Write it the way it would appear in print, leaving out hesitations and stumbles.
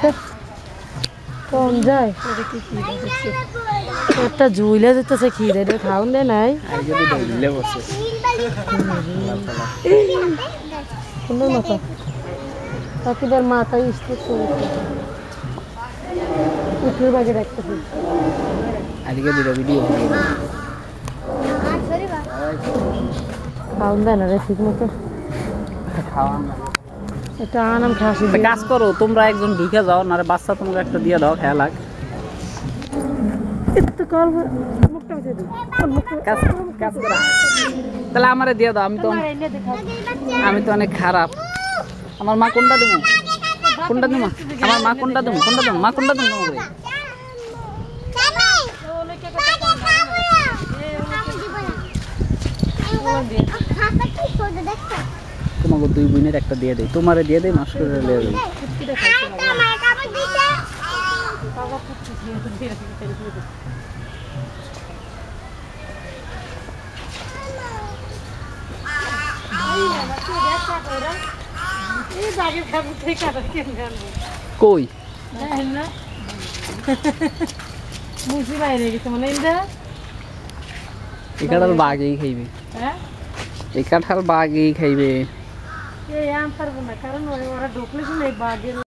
দেখতে কোন যায় একটা ঝুইলে যেতেছে খিদে এটা খাওন দেয় নাই সুন্দর মাথা পাখিদের মাথায় স্থির করেছে উঠের বাগে রাখতেছে খাওন দেয় না রে ঠিক মতো এটা আনাম খাসি কাজ করো তোমরা একজন ঢুকে যাও না বাচ্চা তোমরা একটা দিয়ে দাও খেয়াল লাগ তাহলে আমারে দিয়ে দাও আমি তো অনেক খারাপ আমার মা কোনটা দেবো আমার মা কোনটা দেবো মা কোনটা দেবো তোমাকে দুই বোনের একটা দিয়ে দেয় তোমারে দিয়ে দেয় মাস করে কই বুঝি বাইরে গেছে মানে এই কাঁঠাল বাঘেই খাইবে এই কাঁঠাল বাঘেই খাইবে এই আম পারবো না কারণ ওরা ঢুকলে বাঘের